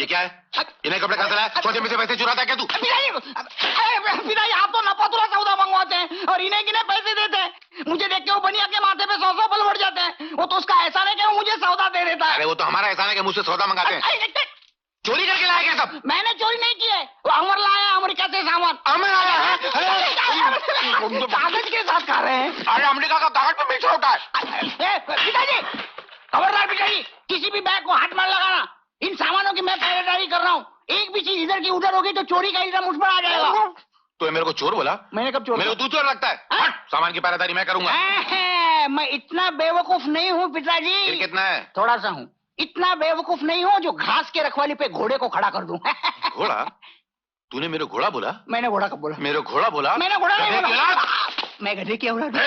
ये क्या है? इन्हें कपड़े कहाँ से लाया? छोटे में से पैसे चुराता है क्या तू? पिताजी आप तो नपातुला सौदा मंगवाते हैं और इन्हें किन्हें पैसे देते हैं। मुझे देख के वो बनिया के माथे पे 100 पल बढ़ जाते हैं। वो तो उसका एहसान है कि वो मुझे सौदा दे देता है। अरे वो तो हमारा एहसान है कि मुझसे सौदा मंगाते हैं। चोरी करके लाया क्या सब? मैंने चोरी नहीं की है, वो अमर लाया है अमेरिका से सामान। अमर आया है? कागज के साथ खा रहे हैं। अरे अमेरिका का कागज पे मीठा होता है। पिताजी खबरदार पिताजी, किसी भी बैग को हाथ मार लगाना। इन सामानों की मैं पहरेदारी कर रहा हूँ। एक भी चीज इधर की उधर होगी तो चोरी का इल्जाम मुझ पर आ जाएगा। तो मेरे को चोर बोला? मैंने कब चोर? मेरे को तू चोर लगता है। सामान की पहरेदारी मैं करूंगा। मैं इतना बेवकूफ नहीं हूँ पिताजी। फिर कितना है? थोड़ा सा हूँ। इतना बेवकूफ नहीं हूँ जो घास के रखवाली पे घोड़े को खड़ा कर दूं। घोड़ा? तूने मेरे घोड़ा बोला? मैंने घोड़ा कब बोला? मेरे घोड़ा बोला? मैंने घोड़ा नहीं बोला। मैं गधे की औलाद हूँ।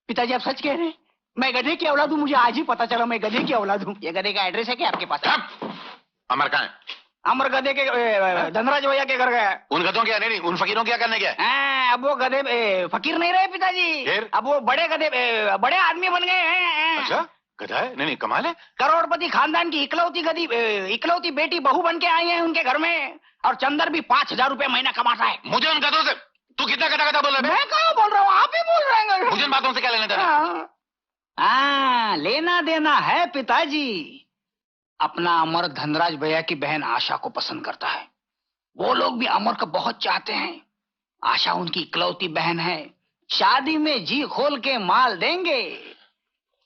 पिताजी आप सच कह रहे हैं? मैं गधे की औलाद हूँ? मुझे आज ही पता चला मैं गधे की औलाद हूँ। ये गधे का एड्रेस है क्या आपके पास? अमर कहाँ है? अमर गधे के धनराज भैया के घर गया। उन गधों क्या? नहीं, उन फकीरों क्या करने गया? अब वो गधे फकीर नहीं रहे पिताजी। अब वो बड़े गधे बड़े आदमी बन गए हैं। अच्छा गधा है? नहीं कमाल है। करोड़पति खानदान की इकलौती बेटी बहू बन के आई है उनके घर में। और चंदर भी 5,000 रुपए महीना कमाता है। मुझे उन गधों से तू कितना गधा गधा बोल रहा है? मैं कहाँ बोल रहा हूँ, आप ही बोल रहे हैं। मुझे इन बातों से क्या लेना देना? लेना देना है पिताजी। अपना अमर धनराज भैया की बहन आशा को पसंद करता है। वो लोग भी अमर को बहुत चाहते हैं। आशा उनकी इकलौती बहन है। शादी में जी खोल के माल देंगे।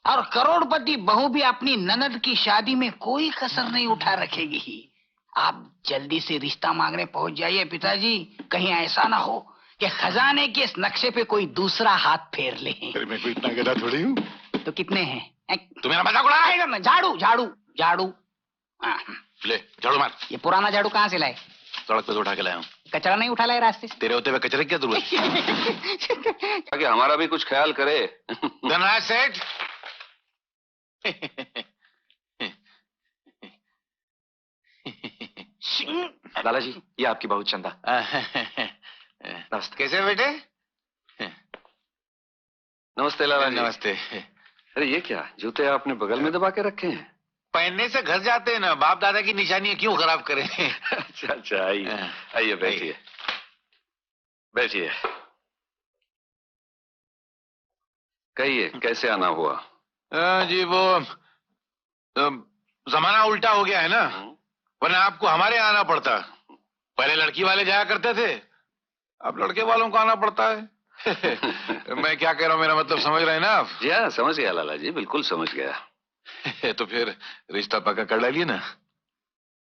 और करोड़पति बहू भी अपनी ननद की शादी में कोई कसर नहीं उठा रखेगी। आप जल्दी से रिश्ता मांगने पहुंच जाइए पिताजी। कहीं ऐसा ना हो कि खजाने के इस नक्शे पे कोई दूसरा हाथ फेर ले। मैं कोई इतना गधा थोड़ी हूँ। तो कितने हैं? तू मेरा मजाक उड़ा रहा है? झाड़ू झाड़ू झाड़ू। ले झाड़ू मार। ये पुराना झाड़ू कहाँ से लाए? सड़क पे से उठा के लाया हूँ। कचरा नहीं उठा लाए रास्ते से? तेरे होते हुए कचरे की क्या जरूरत? ताकि हमारा भी कुछ ख्याल करे। धनराज सेठ। लाला जी ये आपकी बहू चंदा। नमस्ते। कैसे बेटे? नमस्ते लाला जी। नमस्ते। अरे ये क्या जूते आपने बगल में दबा के रखे हैं? पहनने से घर जाते हैं ना, बाप दादा की निशानी है, क्यों खराब करें? अच्छा आइए आइए बैठिए बैठिए। कहिए कैसे आना हुआ? जी वो जमाना उल्टा हो गया है ना, वरना आपको हमारे यहाँ आना पड़ता। पहले लड़की वाले जाया करते थे, अब लड़के वालों को आना पड़ता है। मैं क्या कह रहा हूँ, मेरा मतलब समझ रहे हैं ना आप? जी हाँ समझ गया लाला जी, बिल्कुल समझ गया। तो फिर रिश्ता पक्का कर डालिए ना।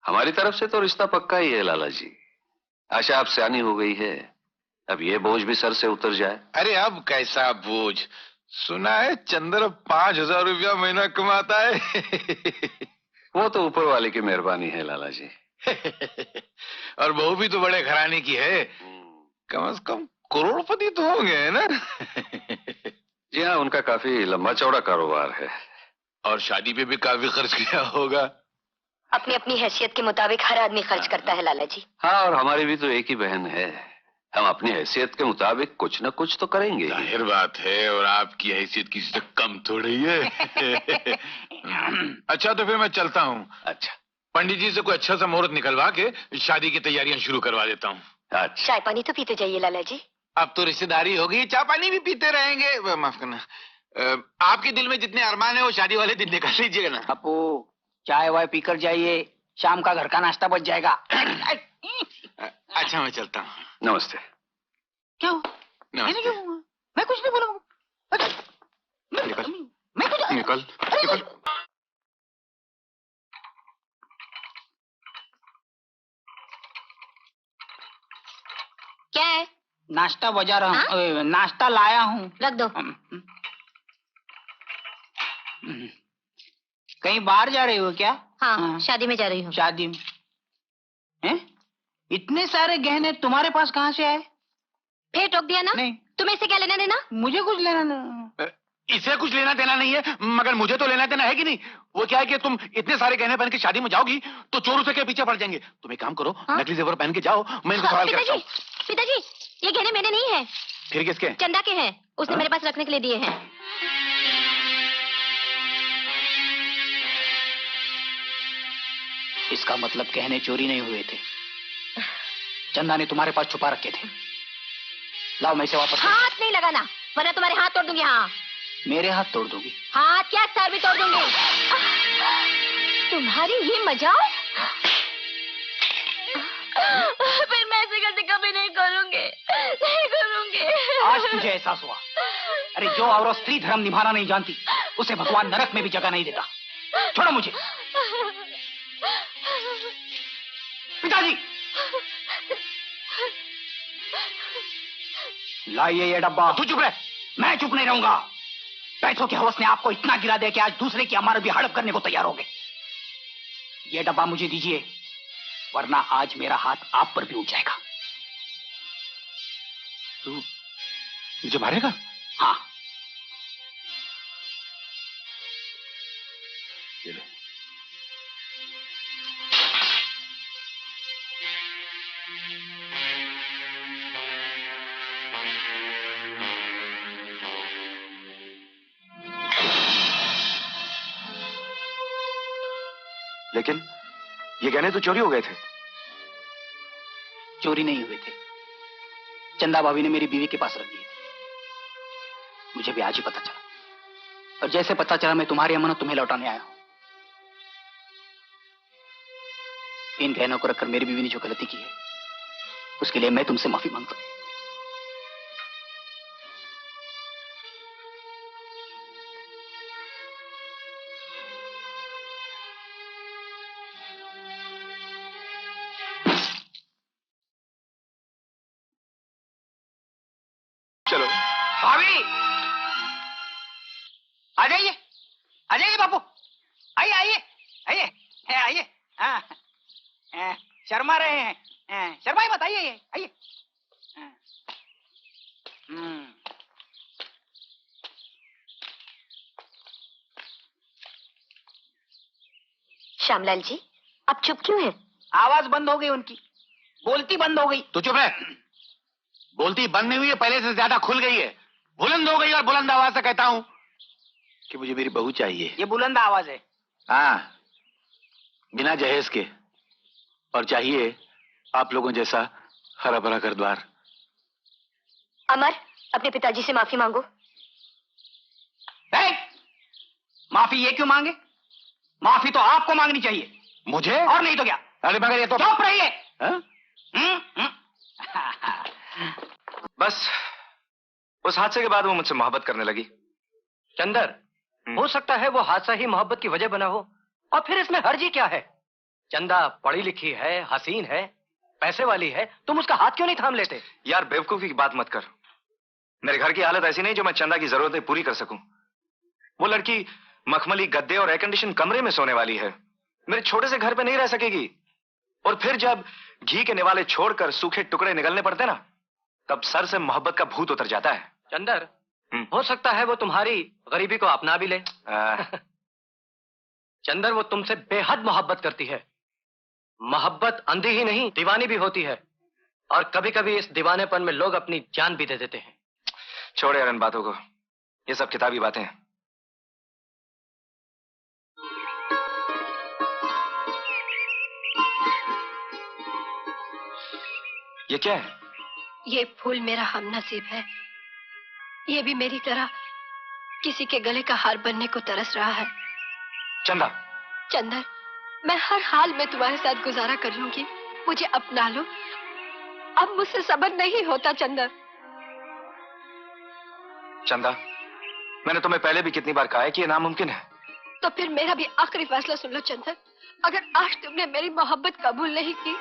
हमारी तरफ से तो रिश्ता पक्का ही है लाला जी। आशा आप सियानी हो गई है, अब ये बोझ भी सर से उतर जाए। अरे अब कैसा बोझ? सुना है चंद्र 5,000 रुपया महीना कमाता है। वो तो ऊपर वाले की मेहरबानी है लाला जी। और बहू भी तो बड़े घराने की है, कम से कम करोड़पति तो होंगे है ना? जी हाँ उनका काफी लंबा चौड़ा कारोबार है। और शादी पे भी काफी खर्च किया होगा। अपनी अपनी हैसियत के मुताबिक हर आदमी खर्च करता है लाला जी। हाँ और हमारी भी तो एक ही बहन है, हम अपनी हैसियत के मुताबिक कुछ न कुछ तो करेंगे। जाहिर बात है, और आपकी हैसियत किसी से कम थोड़ी है। अच्छा तो फिर मैं चलता हूँ। अच्छा पंडित जी से कोई अच्छा सा मुहूर्त निकलवा के शादी की तैयारियां शुरू करवा देता हूँ। अच्छा चाय पानी तो पीते जाइए लाला जी। अब तो रिश्तेदारी होगी, चाय पानी भी पीते रहेंगे। माफ करना, आपके दिल में जितने अरमान है वो शादी वाले दिन निकाल लीजिएगा ना। अपू चाय वाय पीकर जाइए, शाम का घर का नाश्ता बच जाएगा। अच्छा मैं चलता हूँ। नमस्ते। क्या हुआ? नमस्ते। मैं कुछ नहीं बोलूंगा। निकल मैं कुछ निकल निकल। क्या है? नाश्ता बजा रहा हूँ। नाश्ता लाया हूँ। रख दो। कहीं बाहर जा रही हो क्या? हाँ शादी में जा रही हूँ। शादी में? हैं? इतने सारे गहने तुम्हारे पास कहाँ से आए? फिर टोक दिया ना? नहीं। तुम्हें इससे क्या लेना देना? मुझे कुछ लेना देना। इसे कुछ लेना देना नहीं है, मगर मुझे तो लेना देना है कि नहीं। वो क्या है कि तुम इतने सारे गहने पहन के शादी में जाओगी तो चोर उसे के पीछे पड़ जाएंगे। तुम एक काम करो, नकली जेवर पहन के जाओ, मैं इनको सवाल करता हूँ। पिताजी ये गहने मेरे नहीं है। फिर किसके? चंदा के हैं, उसने मेरे पास रखने के लिए दिए हैं। इसका मतलब गहने चोरी नहीं हुए थे, चंदा ने तुम्हारे पास छुपा रखे थे। लाओ, मैं इसे वापस। हाथ नहीं लगाना, वरना तुम्हारे हाथ तोड़ दूंगी। हाँ, मेरे हाथ तोड़ दोगी? हाथ क्या, सर भी तोड़ दूंगी। तुम्हारी ये मजाक? फिर मैं ऐसी गलती कभी नहीं करूंगी, नहीं करूंगी। आज तुझे एहसास हुआ? अरे जो औरत स्त्री धर्म निभाना नहीं जानती, उसे भगवान नरक में भी जगह नहीं देता। छोड़ो मुझे। पिताजी, लाइए ये डब्बा। तू चुप रह। मैं चुप नहीं रहूंगा। पैसों के हवस ने आपको इतना गिरा दिया कि आज दूसरे की अमानत भी हड़प करने को तैयार हो गए। ये डब्बा मुझे दीजिए, वरना आज मेरा हाथ आप पर भी उठ जाएगा। तू मुझे मारेगा? हाँ। ये ले। लेकिन ये गहने तो चोरी हो गए थे। चोरी नहीं हुए थे, चंदा भाभी ने मेरी बीवी के पास रख दिए थे। मुझे भी आज ही पता चला, और जैसे पता चला मैं तुम्हारी अमानत तुम्हें लौटाने आया हूं। इन गहनों को रखकर मेरी बीवी ने जो गलती की है, उसके लिए मैं तुमसे माफी मांगता हूं। चलो भाभी, आ जाइए, आ जाइए बापू, आइए आइए आइए आइए। हाँ, शर्मा रहे हैं? शर्माई मत, आइए आइए। श्यामलाल जी, आप चुप क्यों हैं? आवाज बंद हो गई उनकी, बोलती बंद हो गई। तू चुप है। बोलती बंद नहीं हुई है, पहले से ज्यादा खुल गई है, बुलंद हो गई, और बुलंद आवाज से कहता हूं कि मुझे मेरी बहू चाहिए। ये बुलंद आवाज है। हाँ, बिना जहेज के, और चाहिए आप लोगों जैसा हरा भरा घर द्वार। अमर, अपने पिताजी से माफी मांगो। माफी ये क्यों मांगे? माफी तो आपको मांगनी चाहिए। मुझे? और नहीं तो क्या? अरे मगर ये तो चुप रहिए। बस उस हादसे के बाद वो मुझसे मोहब्बत करने लगी। चंदर, हो सकता है वो हादसा ही मोहब्बत की वजह बना हो, और फिर इसमें हर्जी क्या है? चंदा पढ़ी लिखी है, हसीन है, पैसे वाली है, तुम उसका हाथ क्यों नहीं थाम लेते? यार बेवकूफी की बात मत कर। मेरे घर की हालत ऐसी नहीं जो मैं चंदा की जरूरतें पूरी कर सकूं। वो लड़की मखमली गद्दे और एयर कंडीशन कमरे में सोने वाली है, मेरे छोटे से घर पे नहीं रह सकेगी। और फिर जब घी के निवाले छोड़कर सूखे टुकड़े निकलने पड़ते ना, तब सर से मोहब्बत का भूत उतर जाता है। चंदर, हो सकता है वो तुम्हारी गरीबी को अपना भी ले। चंदर, वो तुमसे बेहद मोहब्बत करती है। मोहब्बत अंधी ही नहीं, दीवानी भी होती है, और कभी कभी इस दीवानेपन में लोग अपनी जान भी दे देते हैं। छोड़ यार इन बातों को, ये सब किताबी बातें हैं। ये क्या है? ये फूल मेरा हमनसीब है। ये भी मेरी तरह किसी के गले का हार बनने को तरस रहा है। चंदा, चंदर, मैं हर हाल में तुम्हारे साथ गुजारा कर लूंगी, मुझे अपना लो। अब मुझसे सब्र नहीं होता चंदर। चंदा, मैंने तुम्हें पहले भी कितनी बार कहा है कि ये नामुमकिन है। तो फिर मेरा भी आखिरी फैसला सुन लो चंदर। अगर आज तुमने मेरी मोहब्बत कबूल नहीं की,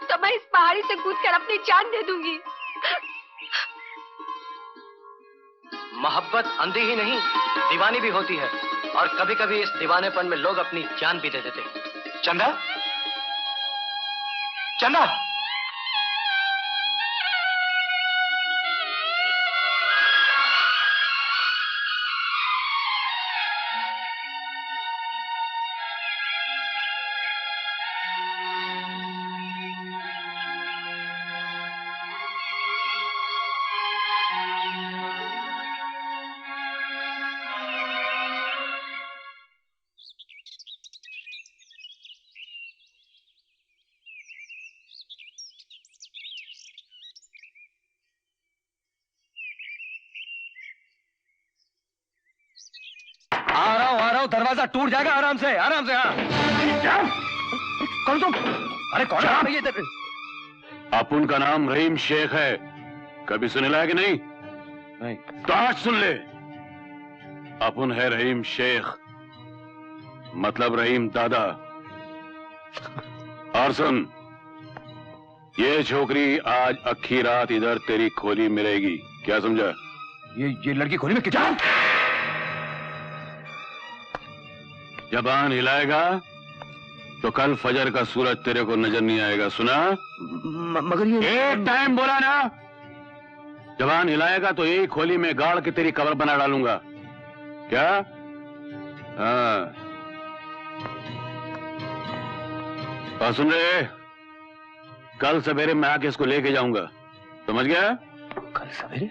तो मैं इस पहाड़ी से कूदकर अपनी जान दे दूंगी। मोहब्बत अंधी ही नहीं, दीवानी भी होती है, और कभी कभी इस दीवानेपन में लोग अपनी जान भी दे देते हैं। चंदा, चंदा, जाओ, दरवाजा टूट जाएगा। आराम से, आराम से। हाँ, कौन तुम? अरे कौन है भैया इधर? अपुन का नाम रहीम शेख है, कभी सुने है कि नहीं? नहीं। तो आज सुन ले, अपुन है रहीम शेख, मतलब रहीम दादा। और सुन, ये छोकरी आज अक्खी रात इधर तेरी खोली मिलेगी, क्या समझा? ये लड़की खोली में कितना? जबान हिलाएगा तो कल फजर का सूरज तेरे को नजर नहीं आएगा, सुना? मगर ये एक टाइम बोला ना, जबान हिलाएगा तो यही खोली में गाड़ के तेरी कब्र बना डालूंगा, क्या? हाँ। और सुन रहे, कल सवेरे मैं आके इसको लेके जाऊंगा, समझ गया? कल सवेरे?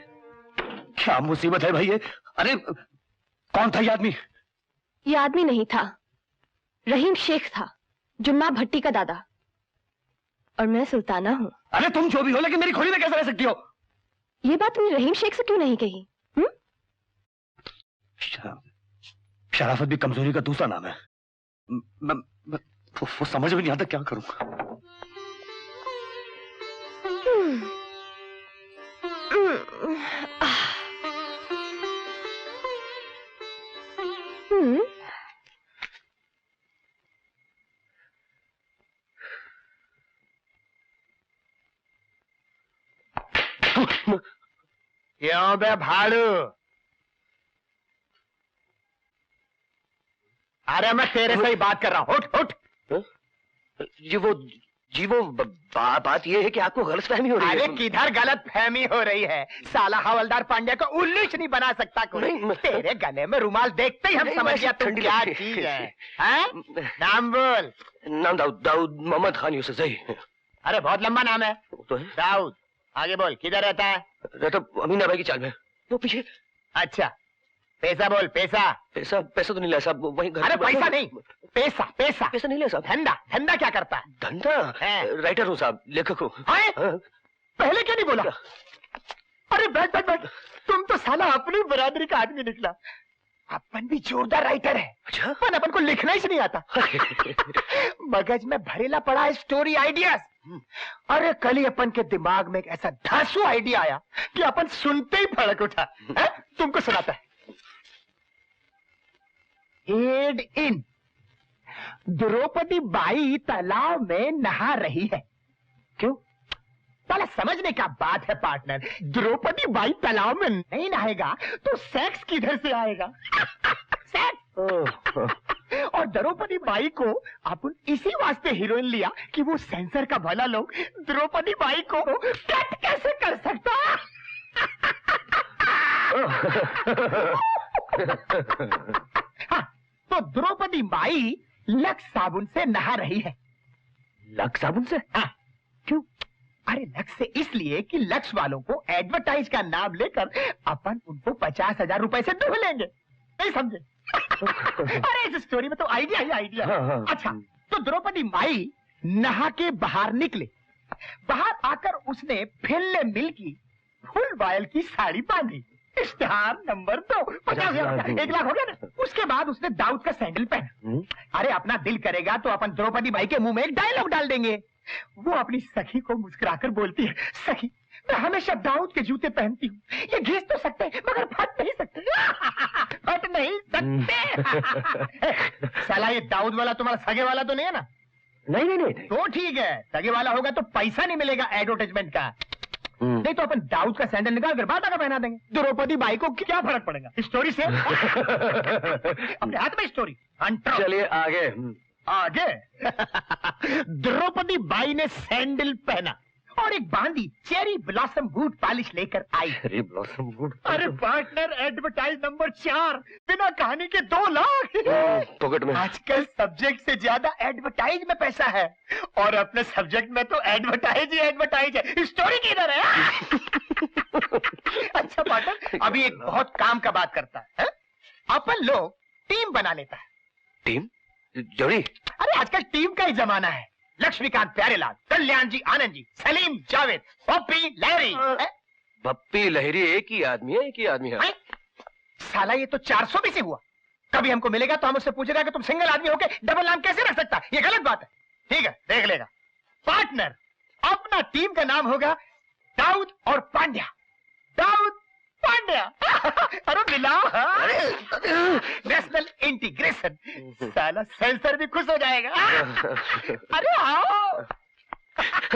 क्या मुसीबत है भाई ये? अरे कौन था ये आदमी? ये आदमी नहीं था, रहीम शेख था, जुम्मा भट्टी का दादा। और मैं सुल्ताना हूँ। अरे तुम जो भी हो, लेकिन मेरी खोली में कैसे रह सकती हो? ये बात तुमने रहीम शेख से क्यों नहीं कही? शराफत भी कमजोरी का दूसरा नाम है। वो समझ में नहीं आता क्या करूं। क्यों बे भाड़ू? अरे मैं तेरे से ही बात कर रहा हूँ, उठ उठ। बात ये है कि आपको गलतफहमी हो रही है। अरे किधर गलत फहमी हो रही है? साला हवलदार पांड्या को उल्लूच नहीं बना सकता कोई। तेरे गले में रुमाल देखते ही हम समझ गया तुम क्या चीज है। नाम बोल। नाम दाऊद मोहम्मद खान यूसुफजई। अरे बहुत लंबा नाम है। तो है दाऊद। आगे बोल, किधर रहता है? रहता अमीना भाई की चाल में, वो पीछे। अच्छा, पैसा बोल। पैसा पैसा तो नहीं लिया साहब, वहीं घर। अरे पैसा नहीं, पैसा पैसा पैसा नहीं लिया साहब। धंधा धंधा क्या करता है? धंधा? राइटर हूँ साहब, लेखक हूँ। पहले क्यों नहीं बोला? अरे बैठ बैठ बैठ, तुम तो साला अपनी बरादरी का आदमी निकला। अपन भी जोरदार राइटर है। अच्छा? पर अपन को लिखना ही नहीं आता। मगज में भरेला पड़ा है स्टोरी आइडियाज। अरे कल ही अपन के दिमाग में एक ऐसा धांसू आइडिया आया कि अपन सुनते ही भड़क उठा। तुमको सुनाता है। हेड इन, द्रौपदी बाई तालाब में नहा रही है। क्यों? साला समझने का बात है पार्टनर। द्रौपदी बाई तालाब में नहीं नहाएगा तो सेक्स किधर से आएगा? सेक्स। और द्रौपदी बाई को अपन इसी वास्ते हीरोइन लिया कि वो सेंसर का भला लोग द्रौपदी बाई को कट कैसे कर सकता? हाँ, तो द्रौपदी बाई लक्स साबुन से नहा रही है। लक्स साबुन से? हाँ। क्यों? अरे लक्स से इसलिए कि लक्स वालों को एडवर्टाइज का नाम लेकर अपन उनको 50,000 रुपए से धुल लेंगे। नहीं समझे? अरे इस स्टोरी में तो आइडिया ही आइडिया। हाँ। अच्छा, तो द्रौपदी माई नहा के बाहर निकले। बाहर आकर उसने फिल्ले मिल की फुल बायल की साड़ी बांधी। स्टार नंबर 2, 50,000, 1 लाख हो गया ना। उसके बाद उसने दाऊद का सैंडल पहना। अरे अपना दिल करेगा तो अपन द्रौपदी बाई के मुंह में एक डायलॉग डाल देंगे। वो अपनी सखी को मुस्कुराकर बोलती है, सखी मैं हमेशा दाऊद के जूते पहनती हूँ, ये घिस तो सकते मगर फट नहीं सकते। फट नहीं सकते। साला ये दाऊद वाला तुम्हारा सगे वाला तो नहीं है ना? नहीं। तो ठीक है, सगे वाला होगा तो पैसा नहीं मिलेगा एडवर्टाइजमेंट का। नहीं तो अपन दाऊद का सैंडल निकाल कर बाटा का पहना देंगे। द्रौपदी बाई को क्या फर्क पड़ेगा स्टोरी से? अपने हाथ में स्टोरी। चलिए आगे। आगे। द्रौपदी बाई ने सैंडल पहना और एक बांदी चेरी ब्लॉसम बूट पॉलिश लेकर आई। Cherry Blossom boot? अरे पार्टनर, एडवर्टाइज नंबर 4, बिना कहानी के 2 लाख पॉकेट में। आजकल सब्जेक्ट से ज्यादा एडवर्टाइज में पैसा है और अपने सब्जेक्ट में तो एडवर्टाइज ही एडवर्टाइज है। स्टोरी किधर है? अच्छा पार्टनर, अभी एक बहुत काम का बात करता है। अपन लोग टीम बना लेता है। टीम? जोड़ी? अरे आजकल टीम का ही जमाना है। लक्ष्मीकांत प्यारेलाल, कल्याण जी आनंद जी, सलीम जावेद, पप्पी लहरी। पप्पी लहरी एक ही आदमी है, एक ही आदमी है। साला ये तो 400 में से हुआ। कभी हमको मिलेगा तो हम उससे पूछेगा कि तुम सिंगल आदमी होके डबल नाम कैसे रख सकता? ये गलत बात है। ठीक है, देख लेगा। पार्टनर, अपना टीम का नाम होगा दाऊद और पांड्या। दाऊद पांड्या। अरे मिलाओ। National integration. साला सेंसर भी खुश हो जाएगा। अरे आओ।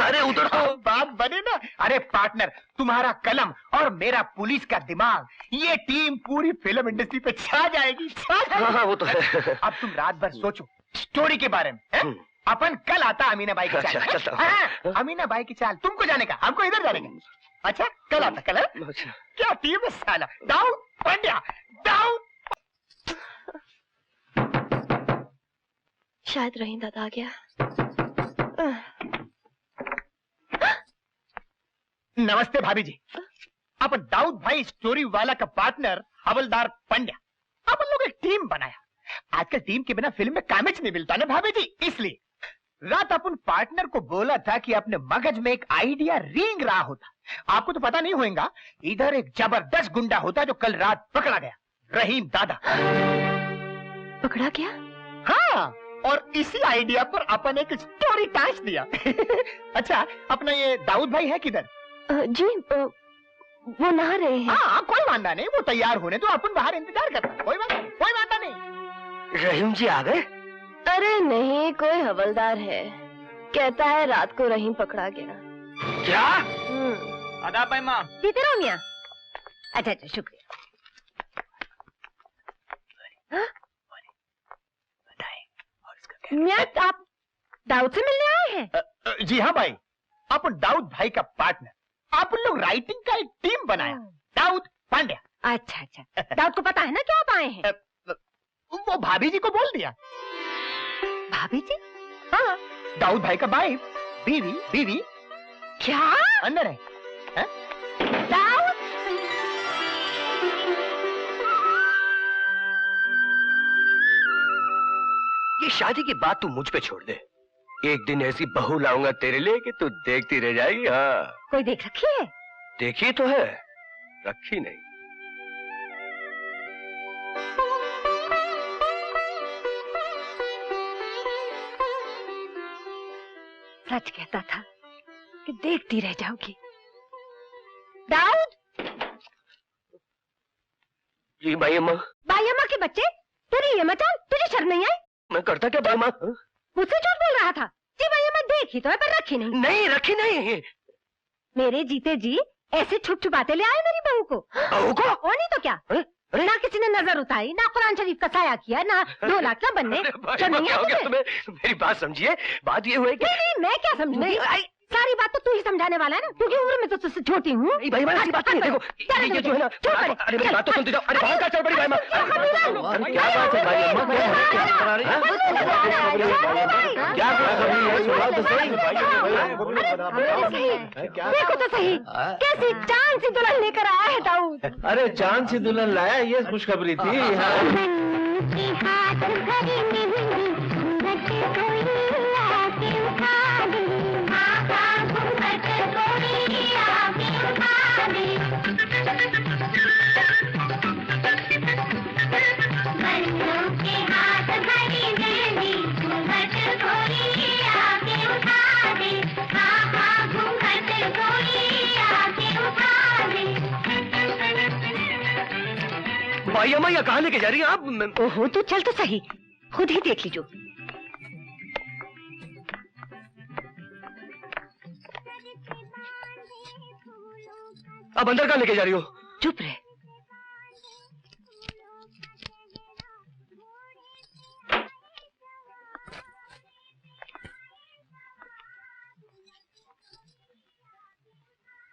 अरे उधर तो बात बने ना। अरे पार्टनर, तुम्हारा कलम और मेरा पुलिस का दिमाग, ये टीम पूरी फिल्म इंडस्ट्री पे छा जाएगी, छा जाएगी। हाँ, वो तो है। अब तुम रात भर सोचो स्टोरी के बारे में। अपन कल आता अमीना बाई की चाल। अच्छा, हाँ, अमीना बाई की चाल। तुमको जाने का, हमको इधर जाने का। अच्छा, कल आता, कल। अच्छा। क्या टीम है साला। दाऊद पांड्या, दाऊद। शायद रहीम दादा आ गया। नमस्ते भाभी जी। अपन दाऊद भाई स्टोरी वाला का पार्टनर हवलदार पांड्या, अपन लोग एक टीम बनाया। आजकल टीम के बिना फिल्म में कामेज नहीं मिलता ना भाभी जी, इसलिए रात अपन पार्टनर को बोला था कि अपने मगज में एक आइडिया रेंग रहा होता। आपको तो पता नहीं होगा, इधर एक जबरदस्त गुंडा होता जो कल रात पकड़ा गया, रहीम दादा। पकड़ा गया? हाँ, और इसी आइडिया पर अपन एक स्टोरी टाइच दिया। अच्छा, अपना ये दाऊद भाई है किधर? जी वो नहा रहे हैं। हाँ, कोई वांदा नहीं, वो तैयार होने तो अपन बाहर इंतजार करते। कोई वांदा नहीं। रहीम जी आ गए? अरे नहीं, कोई हवलदार है, कहता है रात को रहीम पकड़ा गया। क्या? आदाब भाई माँ। जीते रहो मियाँ। अच्छा अच्छा, शुक्रिया। मियाँ, आप दाऊद से मिलने आए हैं? जी हाँ भाई, अपन दाऊद भाई का पार्टनर। आप लोग राइटिंग का एक टीम बनाया, दाऊद पांड्या। अच्छा अच्छा, दाऊद को पता है ना क्या आप आए हैं? वो भाभी जी को बोल दिया। भाभी जी? हाँ, दाऊद भाई का भाई, बीवी। क्या? अंदर है, दाऊद? ये शादी की बात तू मुझ पे छोड़ दे। एक दिन ऐसी बहू लाऊंगा तेरे लिए कि तू देखती रह जाएगी। हाँ, कोई देख रखी है? देखी तो है, रखी नहीं। सच कहता था कि देखती रह जाओगी। दाऊद? जी भाई अम्मा। भाई अम्मा के बच्चे, तेरी ये मचाल, तुझे शर्म नहीं आई? मैं करता क्या भाई अम्मा? मुझसे झूठ बोल रहा था। जी भाई अम्मा देखी तो है पर रखी नहीं। नहीं रखी नहीं। मेरे जीते जी ऐसे छुप छुपाते ले आए मेरी बहू को। बहू को? और नहीं तो क्या। ना किसी ने नजर उतारी, ना कुरान शरीफ का साया किया, ना ढोलक ना बनने। क्या हो गया तुम्हें? मेरी बात समझिए। बात ये हुई कि नहीं, मैं क्या समझूंगी? सारी बात तो तू ही समझाने वाला है ना, क्योंकि उम्र में तो तुझसे छोटी हूँ। भाई ऐसी बात नहीं। देखो ये जो है ना, अरे मेरी बात तो सुनते जाओ। अरे बाहर का चल पड़ी भाई। क्या बात है भाई अम्मा? क्या सुनाओ तो सही। देखो तो सही, कैसी चांद सी दुल्हन लेकर आया है दाऊद। अरे चांद सी दुल्हन लाया, ये खुशखबरी थी। भाई अम्मा ये कहाँ लेके जा रही है आप? ओहो, तू चल तो सही, खुद ही देख लीजिए। अब अंदर कहाँ लेके जा रही हो? चुप रहे।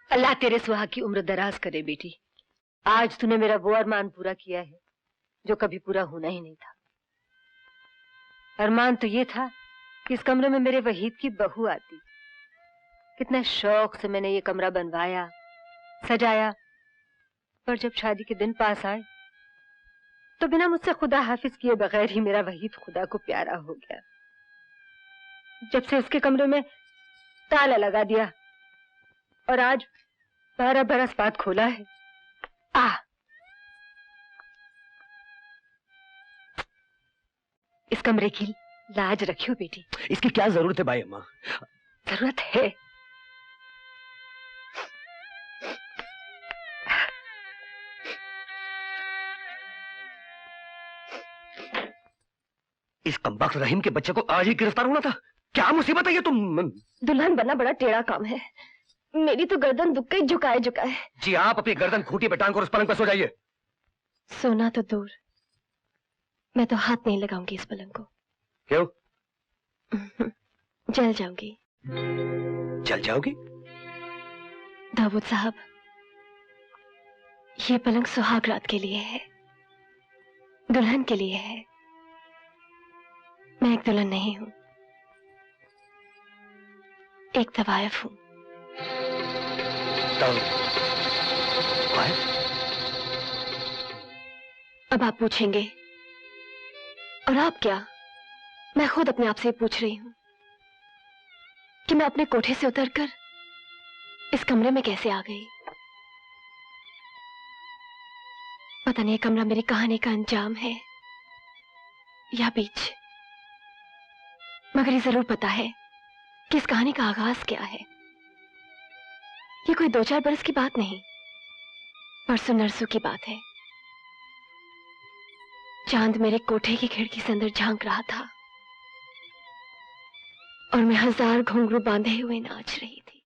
अल्लाह तेरे सुहाग की उम्र दराज करे बेटी। आज तूने मेरा वो अरमान पूरा किया है जो कभी पूरा होना ही नहीं था। अरमान तो ये था कि इस कमरे में मेरे वहीद की बहू आती। कितने शौक से मैंने ये कमरा बनवाया, सजाया, पर जब शादी के दिन पास आए तो बिना मुझसे खुदा हाफिज किए बगैर ही मेरा वहीद खुदा को प्यारा हो गया। जब से उसके कमरे में ताला लगा दिया और आज 12 बरस बाद खोला है। इस कमरे की लाज रखियो बेटी। इसकी क्या जरूरत है भाई अम्मा? जरूरत है। इस कमबख्त रहीम के बच्चे को आज ही गिरफ्तार होना था। क्या मुसीबत है ये तुम? दुल्हन बनना बड़ा टेढ़ा काम है। मेरी तो गर्दन दुख गई झुकाए झुकाए। जी आप अपनी गर्दन खूंटी पे टांग कर उस पलंग पर सो जाइए। सोना तो दूर, मैं तो हाथ नहीं लगाऊंगी इस पलंग को। क्यों? जल जाऊंगी। जल जाओगी? दाऊद साहब, ये पलंग सुहाग रात के लिए है, दुल्हन के लिए है। मैं एक दुल्हन नहीं हूं, एक तवायफ हूं। अब आप पूछेंगे, और आप क्या? मैं खुद अपने आप से पूछ रही हूं कि मैं अपने कोठे से उतरकर इस कमरे में कैसे आ गई। पता नहीं कमरा मेरी कहानी का अंजाम है या बीच, मगर ये जरूर पता है कि इस कहानी का आगाज क्या है। ये कोई 2-4 बरस की बात नहीं, परसों नरसों की बात है। चांद मेरे कोठे की खिड़की से अंदर झांक रहा था और मैं 1000 घुंघरू बांधे हुए नाच रही थी।